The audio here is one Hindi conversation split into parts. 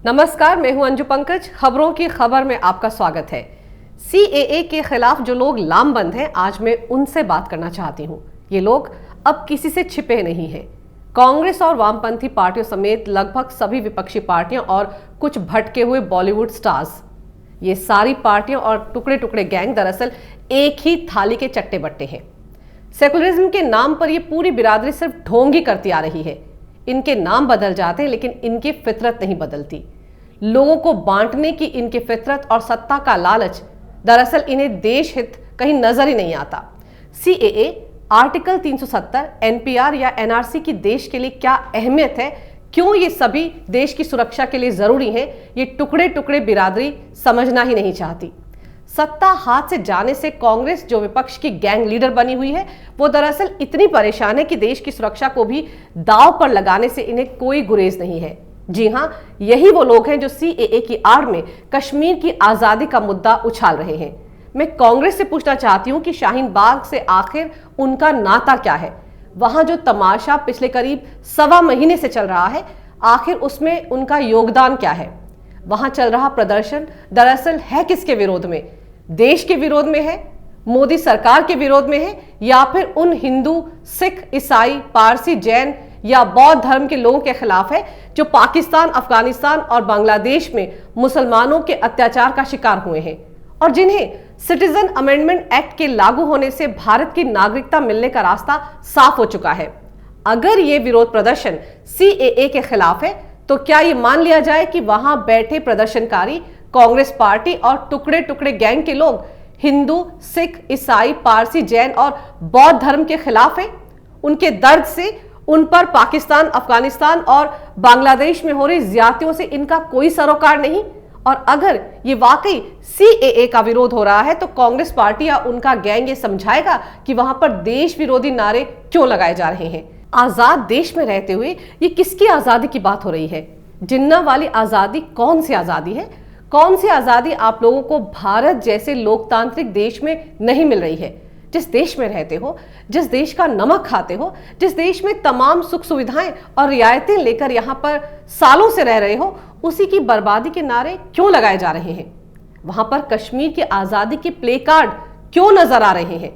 नमस्कार, मैं हूं अंजू पंकज। खबरों की खबर में आपका स्वागत है। सीएए के खिलाफ जो लोग लामबंद हैं, आज मैं उनसे बात करना चाहती हूं। ये लोग अब किसी से छिपे नहीं हैं। कांग्रेस और वामपंथी पार्टियों समेत लगभग सभी विपक्षी पार्टियां और कुछ भटके हुए बॉलीवुड स्टार्स, ये सारी पार्टियां और टुकड़े टुकड़े गैंग दरअसल एक ही थाली के चट्टे बट्टे हैं। सेकुलरिज्म के नाम पर ये पूरी बिरादरी सिर्फ ढोंग ही करती आ रही है। इनके नाम बदल जाते हैं लेकिन इनकी फितरत नहीं बदलती। लोगों को बांटने की इनकी फितरत और सत्ता का लालच, दरअसल इन्हें देश हित कहीं नजर ही नहीं आता। सीएए, आर्टिकल 370, एनपीआर या एनआरसी की देश के लिए क्या अहमियत है, क्यों ये सभी देश की सुरक्षा के लिए जरूरी है, ये टुकड़े टुकड़े बिरादरी समझना ही नहीं चाहती। सत्ता हाथ से जाने से कांग्रेस, जो विपक्ष की गैंग लीडर बनी हुई है, वो दरअसल इतनी परेशान है कि देश की सुरक्षा को भी दांव पर लगाने से इन्हें कोई गुरेज नहीं है। जी हां, यही वो लोग हैं जो सीएए की आड़ में कश्मीर की आजादी का मुद्दा उछाल रहे हैं। मैं कांग्रेस से पूछना चाहती हूं कि शाहीन बाग से आखिर उनका नाता क्या है। वहां जो तमाशा पिछले करीब 1.25 महीने से चल रहा है, आखिर उसमें उनका योगदान क्या है। वहां चल रहा प्रदर्शन दरअसल है किसके विरोध में? देश के विरोध में है, मोदी सरकार के विरोध में है, या फिर उन हिंदू, सिख, ईसाई, पारसी, जैन या बौद्ध धर्म के लोगों के खिलाफ है जो पाकिस्तान, अफगानिस्तान और बांग्लादेश में मुसलमानों के अत्याचार का शिकार हुए हैं और जिन्हें सिटीजन अमेंडमेंट एक्ट के लागू होने से भारत की नागरिकता मिलने का रास्ता साफ हो चुका है। अगर ये विरोध प्रदर्शन सीएए के खिलाफ है तो क्या ये मान लिया जाए कि वहां बैठे प्रदर्शनकारी कांग्रेस पार्टी और टुकड़े टुकड़े गैंग के लोग हिंदू, सिख, ईसाई, पारसी, जैन और बौद्ध धर्म के खिलाफ है? उनके दर्द से, उन पर पाकिस्तान, अफगानिस्तान और बांग्लादेश में हो रही ज्यादतियों से इनका कोई सरोकार नहीं? और अगर ये वाकई सीएए का विरोध हो रहा है तो कांग्रेस पार्टी या उनका गैंग ये समझाएगा कि वहां पर देश विरोधी नारे क्यों लगाए जा रहे हैं। आजाद देश में रहते हुए ये किसकी आजादी की बात हो रही है? जिन्ना वाली आजादी कौन सी आजादी है? कौन सी आजादी आप लोगों को भारत जैसे लोकतांत्रिक देश में नहीं मिल रही है? जिस देश में रहते हो, जिस देश का नमक खाते हो, जिस देश में तमाम सुख सुविधाएं और रियायतें लेकर यहां पर सालों से रह रहे हो, उसी की बर्बादी के नारे क्यों लगाए जा रहे हैं? वहां पर कश्मीर की आजादी के प्ले कार्ड क्यों नजर आ रहे हैं?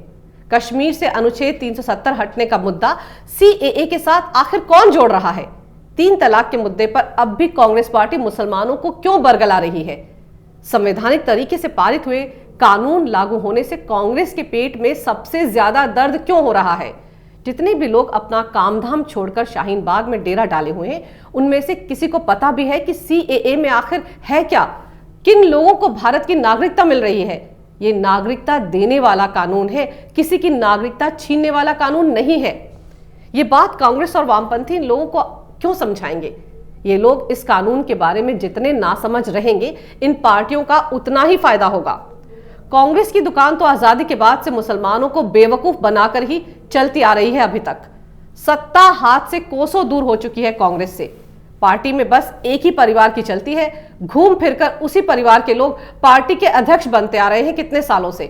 कश्मीर से अनुच्छेद 370 हटने का मुद्दा सीएए के साथ आखिर कौन जोड़ रहा है? 3 तलाक के मुद्दे पर अब भी कांग्रेस पार्टी मुसलमानों को क्यों बरगला रही है? संवैधानिक तरीके से पारित हुए कानून लागू होने से कांग्रेस के पेट में सबसे ज्यादा दर्द क्यों हो रहा है? जितने भी लोग अपना कामधाम छोड़कर शाहीन बाग में डेरा डाले हुए हैं, उनमें से किसी को पता भी है कि सीएए में आखिर है क्या? किन लोगों को भारत की नागरिकता मिल रही है? ये नागरिकता देने वाला कानून है, किसी की नागरिकता छीनने वाला कानून नहीं है। ये बात कांग्रेस और वामपंथी लोगों को क्यों समझाएंगे? ये लोग इस कानून के बारे में जितने नासमझ रहेंगे, इन पार्टियों का उतना ही फायदा होगा। कांग्रेस की दुकान तो आजादी के बाद से मुसलमानों को बेवकूफ बनाकर ही चलती आ रही है। अभी तक सत्ता हाथ से कोसों दूर हो चुकी है कांग्रेस से। पार्टी में बस एक ही परिवार की चलती है। घूम फिरकर उसी परिवार के लोग पार्टी के अध्यक्ष बनते आ रहे हैं कितने सालों से।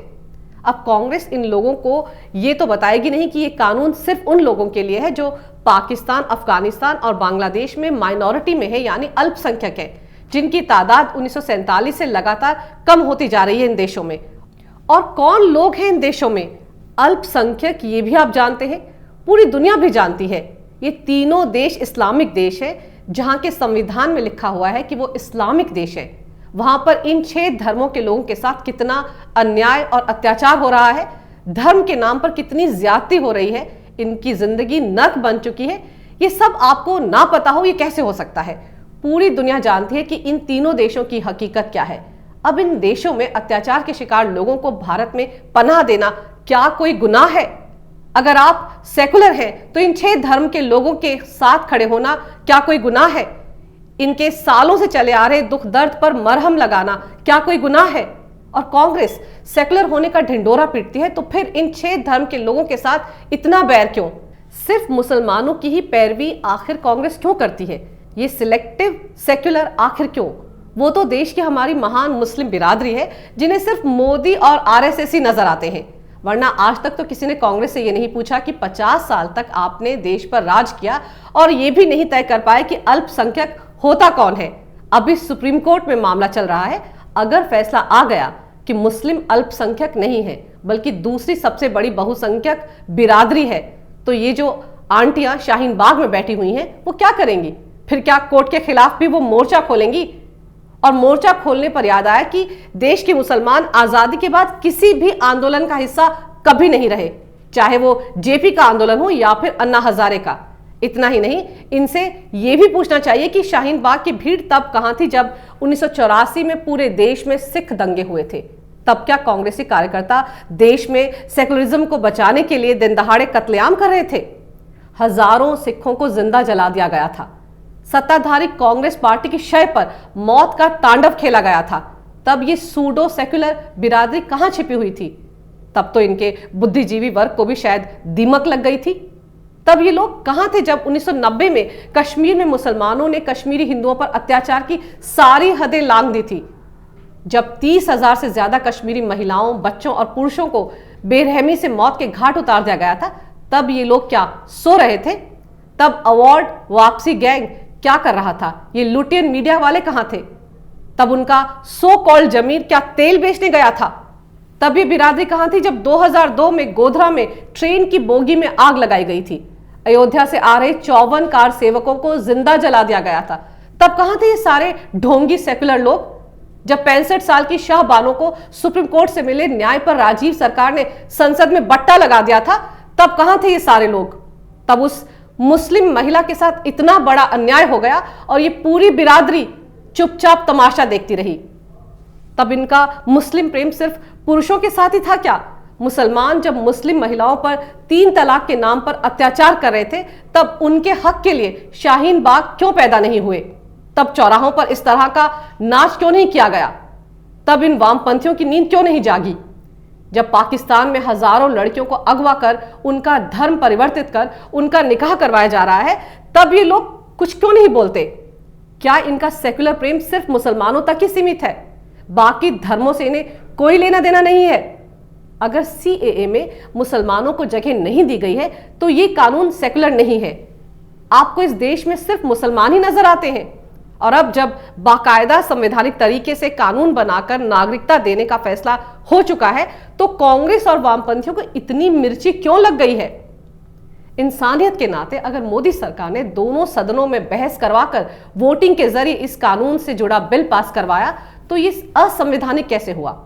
अब कांग्रेस इन लोगों को ये तो बताएगी नहीं कि ये कानून सिर्फ उन लोगों के लिए है जो पाकिस्तान, अफगानिस्तान और बांग्लादेश में माइनॉरिटी में है, यानी अल्पसंख्यक है, जिनकी तादाद 1947 से लगातार कम होती जा रही है इन देशों में। और कौन लोग हैं इन देशों में अल्पसंख्यक, ये भी आप जानते हैं, पूरी दुनिया भी जानती है। ये तीनों देश इस्लामिक देश है, जहां के संविधान में लिखा हुआ है कि वो इस्लामिक देश है। वहां पर इन 6 धर्मों के लोगों के साथ कितना अन्याय और अत्याचार हो रहा है, धर्म के नाम पर कितनी ज्यादती हो रही है, इनकी जिंदगी नर्क बन चुकी है। ये सब आपको ना पता हो, ये कैसे हो सकता है? पूरी दुनिया जानती है कि इन तीनों देशों की हकीकत क्या है। अब इन देशों में अत्याचार के शिकार लोगों को भारत में पनाह देना क्या कोई गुनाह है? अगर आप सेकुलर हैं तो इन 6 धर्म के लोगों के साथ खड़े होना क्या कोई गुनाह है? इनके सालों से चले आ रहे दुख दर्द पर मरहम लगाना क्या कोई गुनाह है? और कांग्रेस सेकुलर होने का ढिंडोरा पीटती है तो फिर इन 6 धर्म के लोगों के साथ इतना बैर क्यों? सिर्फ मुसलमानों की ही पैरवी आखिर कांग्रेस क्यों करती है? ये सिलेक्टिव सेक्युलर आखिर क्यों? वो तो देश की हमारी महान मुस्लिम बिरादरी है जिन्हें सिर्फ मोदी और आरएसएस ही नजर आते हैं। वरना आज तक तो किसी ने कांग्रेस से ये नहीं पूछा कि 50 साल तक आपने देश पर राज किया और ये भी नहीं तय कर पाए कि अल्पसंख्यक होता कौन है। अभी सुप्रीम कोर्ट में मामला चल रहा है। अगर फैसला आ गया कि मुस्लिम अल्पसंख्यक नहीं है बल्कि दूसरी सबसे बड़ी बहुसंख्यक बिरादरी है, तो ये जो आंटियां शाहीन बाग में बैठी हुई हैं वो क्या करेंगी? फिर क्या कोर्ट के खिलाफ भी वो मोर्चा खोलेंगी? और मोर्चा खोलने पर याद आया कि देश के मुसलमान आजादी के बाद किसी भी आंदोलन का हिस्सा कभी नहीं रहे, चाहे वो जेपी का आंदोलन हो या फिर अन्ना हजारे का। इतना ही नहीं, इनसे यह भी पूछना चाहिए कि शाहीन बाग की भीड़ तब कहां थी जब 1984 में पूरे देश में सिख दंगे हुए थे। तब क्या कांग्रेसी कार्यकर्ता देश में सेकुलरिज्म को बचाने के लिए दिन दहाड़े कत्लेआम कर रहे थे? हजारों सिखों को जिंदा जला दिया गया था। सत्ताधारी कांग्रेस पार्टी की शय पर मौत का तांडव खेला गया था। तब ये सूडो सेक्युलर बिरादरी कहां छिपी हुई थी? तब तो इनके बुद्धिजीवी वर्ग को भी शायद दीमक लग गई थी। तब ये लोग कहां थे जब 1990 में कश्मीर में मुसलमानों ने कश्मीरी हिंदुओं पर अत्याचार की सारी हदें लांघ दी थी, जब 30,000 से ज्यादा कश्मीरी महिलाओं, बच्चों और पुरुषों को बेरहमी से मौत के घाट उतार दिया गया था? तब ये लोग क्या सो रहे थे? तब अवार्ड वापसी गैंग क्या कर रहा था? ये लुटियन मीडिया वाले कहां थे? तब उनका सो कॉल्ड जमीर क्या तेल बेचने गया था? तब ये बिरादरी कहां थी जब 2002 में गोधरा में ट्रेन की बोगी में आग लगाई गई थी? अयोध्या से आ रहे 54 कार सेवकों को जिंदा जला दिया गया था। तब कहां थे ये सारे ढोंगी सेकुलर लोग जब 65 साल की शाहबानो को सुप्रीम कोर्ट से मिले न्याय पर राजीव सरकार ने संसद में बट्टा लगा दिया था? तब कहां थे ये सारे लोग? तब उस मुस्लिम महिला के साथ इतना बड़ा अन्याय हो गया और ये पूरी बिरादरी चुपचाप तमाशा देखती रही। तब इनका मुस्लिम प्रेम सिर्फ पुरुषों के साथ ही था क्या? मुसलमान जब मुस्लिम महिलाओं पर 3 तलाक के नाम पर अत्याचार कर रहे थे, तब उनके हक के लिए शाहीन बाग क्यों पैदा नहीं हुए? तब चौराहों पर इस तरह का नाच क्यों नहीं किया गया? तब इन वामपंथियों की नींद क्यों नहीं जागी? जब पाकिस्तान में हजारों लड़कियों को अगवा कर उनका धर्म परिवर्तित कर उनका निकाह करवाया जा रहा है, तब ये लोग कुछ क्यों नहीं बोलते? क्या इनका सेकुलर प्रेम सिर्फ मुसलमानों तक ही सीमित है? बाकी धर्मों से इन्हें कोई लेना देना नहीं है? अगर सीएए में मुसलमानों को जगह नहीं दी गई है तो ये कानून सेकुलर नहीं है। आपको इस देश में सिर्फ मुसलमान ही नजर आते हैं। और अब जब बाकायदा संवैधानिक तरीके से कानून बनाकर नागरिकता देने का फैसला हो चुका है, तो कांग्रेस और वामपंथियों को इतनी मिर्ची क्यों लग गई है? इंसानियत के नाते अगर मोदी सरकार ने दोनों सदनों में बहस करवाकर वोटिंग के जरिए इस कानून से जुड़ा बिल पास करवाया, तो ये असंवैधानिक कैसे हुआ?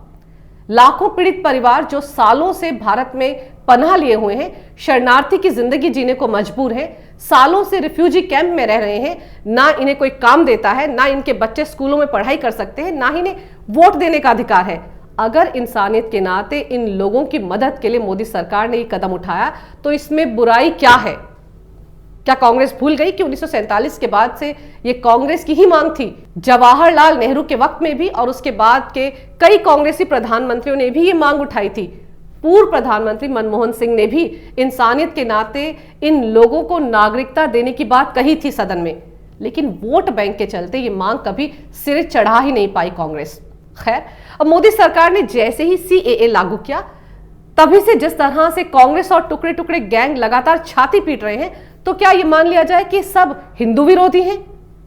लाखों पीड़ित परिवार जो सालों से भारत में पनाह लिए हुए हैं, शरणार्थी की जिंदगी जीने को मजबूर हैं, सालों से रिफ्यूजी कैंप में रह रहे हैं, ना इन्हें कोई काम देता है, ना इनके बच्चे स्कूलों में पढ़ाई कर सकते हैं, ना इन्हें वोट देने का अधिकार है। अगर इंसानियत के नाते इन लोगों की मदद के लिए मोदी सरकार ने ये कदम उठाया, तो इसमें बुराई क्या है? क्या कांग्रेस भूल गई कि 1947 के बाद से ये कांग्रेस की ही मांग थी? जवाहरलाल नेहरू के वक्त में भी और उसके बाद के कई कांग्रेसी प्रधानमंत्रियों ने भी ये मांग उठाई थी। पूर्व प्रधानमंत्री मनमोहन सिंह ने भी इंसानियत के नाते इन लोगों को नागरिकता देने की बात कही थी सदन में, लेकिन वोट बैंक के चलते ये मांग कभी सिरे चढ़ा ही नहीं पाई कांग्रेस। खैर, अब मोदी सरकार ने जैसे ही सीएए लागू किया, तभी से जिस तरह से कांग्रेस और टुकड़े टुकड़े गैंग लगातार छाती पीट रहे हैं, तो क्या ये मान लिया जाए कि सब हिंदू विरोधी हैं,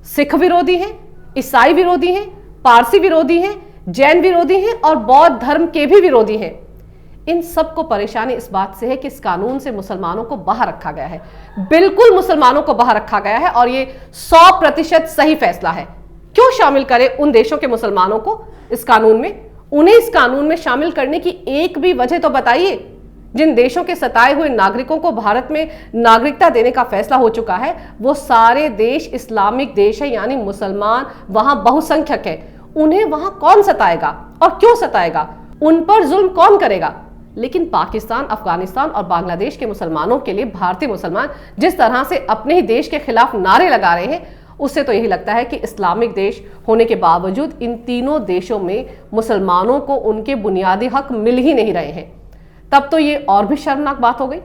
सिख विरोधी हैं, ईसाई विरोधी हैं, पारसी विरोधी हैं, जैन विरोधी हैं और बौद्ध धर्म के भी विरोधी हैं? इन सबको परेशानी इस बात से है कि इस कानून से मुसलमानों को बाहर रखा गया है। बिल्कुल मुसलमानों को बाहर रखा गया है और ये 100% सही फैसला है। क्यों शामिल करें उन देशों के मुसलमानों को इस कानून में? उन्हें इस कानून में शामिल करने की एक भी वजह तो बताइए। जिन देशों के सताए हुए नागरिकों को भारत में नागरिकता देने का फैसला हो चुका है, वो सारे देश इस्लामिक देश है, यानी मुसलमान वहां बहुसंख्यक है। उन्हें वहां कौन सताएगा और क्यों सताएगा? उन पर जुल्म कौन करेगा? लेकिन पाकिस्तान, अफगानिस्तान और बांग्लादेश के मुसलमानों के लिए भारतीय मुसलमान जिस तरह से अपने ही देश के खिलाफ नारे लगा रहे हैं, उससे तो यही लगता है कि इस्लामिक देश होने के बावजूद इन तीनों देशों में मुसलमानों को उनके बुनियादी हक मिल ही नहीं रहे हैं। तब तो ये और भी शर्मनाक बात हो गई।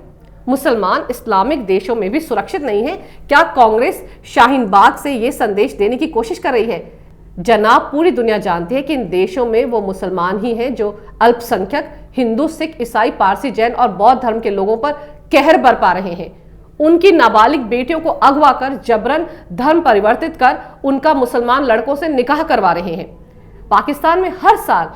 मुसलमान इस्लामिक देशों में भी सुरक्षित नहीं है। क्या कांग्रेस शाहीन बाग से ये संदेश देने की कोशिश कर रही है? जनाब, पूरी दुनिया जानती है कि इन देशों में वो मुसलमान ही हैं जो अल्पसंख्यक हिंदू, सिख, ईसाई, पारसी, जैन और बौद्ध धर्म के लोगों पर कहर बरपा रहे हैं। उनकी नाबालिग बेटियों को अगवा कर जबरन धर्म परिवर्तित कर उनका मुसलमान लड़कों से निकाह करवा रहे हैं। पाकिस्तान में हर साल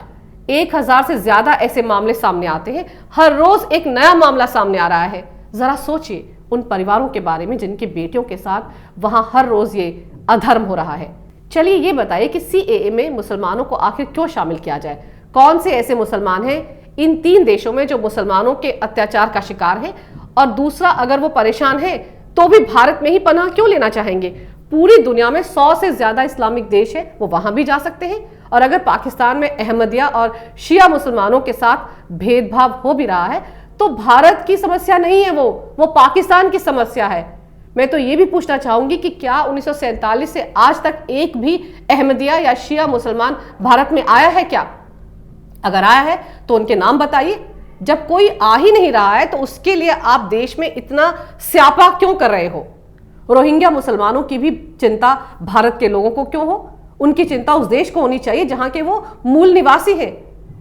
1000 से ज्यादा ऐसे मामले सामने आते हैं। हर रोज एक नया मामला सामने आ रहा है। जरा सोचिए उन परिवारों के बारे में जिनकी बेटियों के साथ वहां हर रोज ये अधर्म हो रहा है। चलिए ये बताइए कि CAA में मुसलमानों को आखिर क्यों शामिल किया जाए? कौन से ऐसे मुसलमान हैं इन 3 देशों में जो मुसलमानों के अत्याचार का शिकार हैं? और दूसरा, अगर वो परेशान है तो भी भारत में ही पनाह क्यों लेना चाहेंगे? पूरी दुनिया में 100 से ज्यादा इस्लामिक देश है, वो वहां भी जा सकते हैं। और अगर पाकिस्तान में अहमदिया और शिया मुसलमानों के साथ भेदभाव हो भी रहा है तो भारत की समस्या नहीं है, वो पाकिस्तान की समस्या है। मैं तो ये भी पूछना चाहूंगी कि क्या 1947 से आज तक एक भी अहमदिया या शिया मुसलमान भारत में आया है क्या? अगर आया है तो उनके नाम बताइए। जब कोई आ ही नहीं रहा है तो उसके लिए आप देश में इतना स्यापा क्यों कर रहे हो? रोहिंग्या मुसलमानों की भी चिंता भारत के लोगों को क्यों हो? उनकी चिंता उस देश को होनी चाहिए जहां के वो मूल निवासी हैं।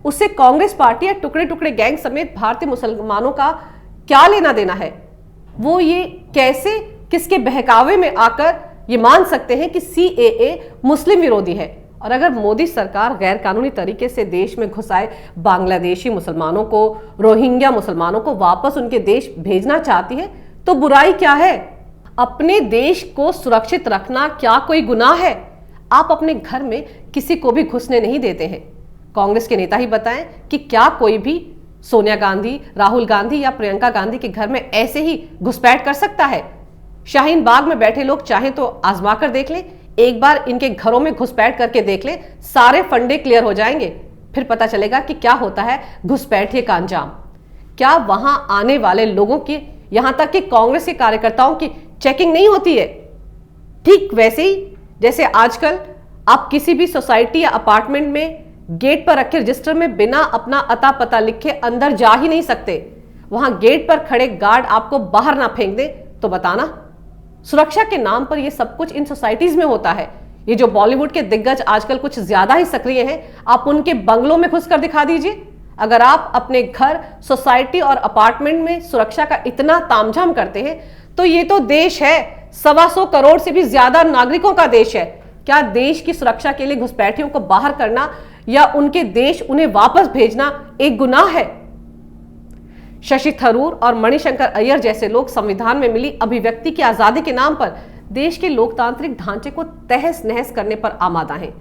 उससे कांग्रेस पार्टी या टुकड़े टुकड़े गैंग समेत भारतीय मुसलमानों का क्या लेना देना है? वो ये कैसे किसके बहकावे में आकर ये मान सकते हैं कि CAA मुस्लिम विरोधी है? और अगर मोदी सरकार गैर कानूनी तरीके से देश में घुसाए बांग्लादेशी मुसलमानों को, रोहिंग्या मुसलमानों को वापस उनके देश भेजना चाहती है तो बुराई क्या है? अपने देश को सुरक्षित रखना क्या कोई गुनाह है? आप अपने घर में किसी को भी घुसने नहीं देते हैं। कांग्रेस के नेता ही बताएं कि क्या कोई भी सोनिया गांधी, राहुल गांधी या प्रियंका गांधी के घर में ऐसे ही घुसपैठ कर सकता है? शाहीन बाग में बैठे लोग चाहें तो आजमा कर देख लें, एक बार इनके घरों में घुसपैठ करके देख लें, सारे फंडे क्लियर हो जाएंगे। फिर पता चलेगा कि क्या होता है घुसपैठिए का अंजाम। क्या वहां आने वाले लोगों की, यहां तक कि कांग्रेस के कार्यकर्ताओं की चेकिंग नहीं होती है? ठीक वैसे ही जैसे आजकल आप किसी भी सोसाइटी या अपार्टमेंट में गेट पर रखे रजिस्टर में बिना अपना अता पता लिखे अंदर जा ही नहीं सकते। वहां गेट पर खड़े गार्ड आपको बाहर ना फेंक दे तो बताना। सुरक्षा के नाम पर यह सब कुछ इन सोसाइटीज में होता है। ये जो बॉलीवुड के दिग्गज आजकल कुछ ज्यादा ही सक्रिय हैं, आप उनके बंगलों में घुसकर दिखा दीजिए। अगर आप अपने घर, सोसाइटी और अपार्टमेंट में सुरक्षा का इतना तामझाम करते हैं तो ये तो देश है 125 करोड़ से भी ज्यादा नागरिकों का देश है। क्या देश की सुरक्षा के लिए घुसपैठियों को बाहर करना या उनके देश उन्हें वापस भेजना एक गुनाह है? शशि थरूर और मणिशंकर अय्यर जैसे लोग संविधान में मिली अभिव्यक्ति की आजादी के नाम पर देश के लोकतांत्रिक ढांचे को तहस नहस करने पर आमादा हैं।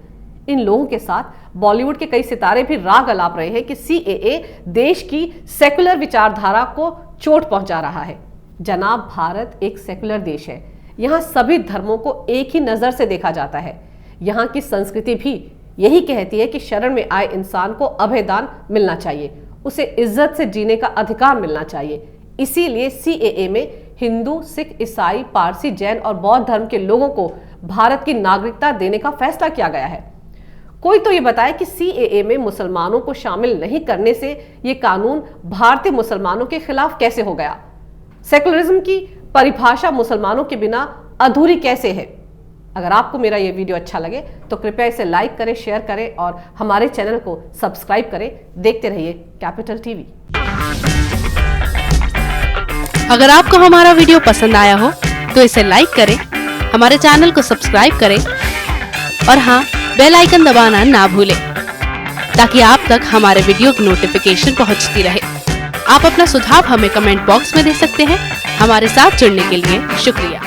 इन लोगों के साथ बॉलीवुड के कई सितारे भी राग अलाप रहे हैं कि CAA देश की सेकुलर विचारधारा को चोट पहुंचा रहा है। जनाब, भारत एक सेकुलर देश है। यहाँ सभी धर्मों को एक ही नजर से देखा जाता है। यहाँ की संस्कृति भी यही कहती है कि शरण में आए इंसान को अभयदान मिलना चाहिए, उसे इज्जत से जीने का अधिकार मिलना चाहिए। इसीलिए CAA में हिंदू, सिख, ईसाई, पारसी, जैन और बौद्ध धर्म के लोगों को भारत की नागरिकता देने का फैसला किया गया है। कोई तो ये बताए कि CAA में मुसलमानों को शामिल नहीं करने से ये कानून भारतीय मुसलमानों के खिलाफ कैसे हो गया? सेकुलरिज्म की परिभाषा मुसलमानों के बिना अधूरी कैसे है? अगर आपको मेरा ये वीडियो अच्छा लगे तो कृपया इसे लाइक करें, शेयर करें और हमारे चैनल को सब्सक्राइब करें। देखते रहिए कैपिटल टीवी। अगर आपको हमारा वीडियो पसंद आया हो तो इसे लाइक करें, हमारे चैनल को सब्सक्राइब करें और हाँ, बेल आइकन दबाना ना भूलें ताकि आप तक हमारे वीडियो की नोटिफिकेशन पहुंचती रहे। आप अपना सुझाव हमें कमेंट बॉक्स में दे सकते हैं। हमारे साथ जुड़ने के लिए शुक्रिया।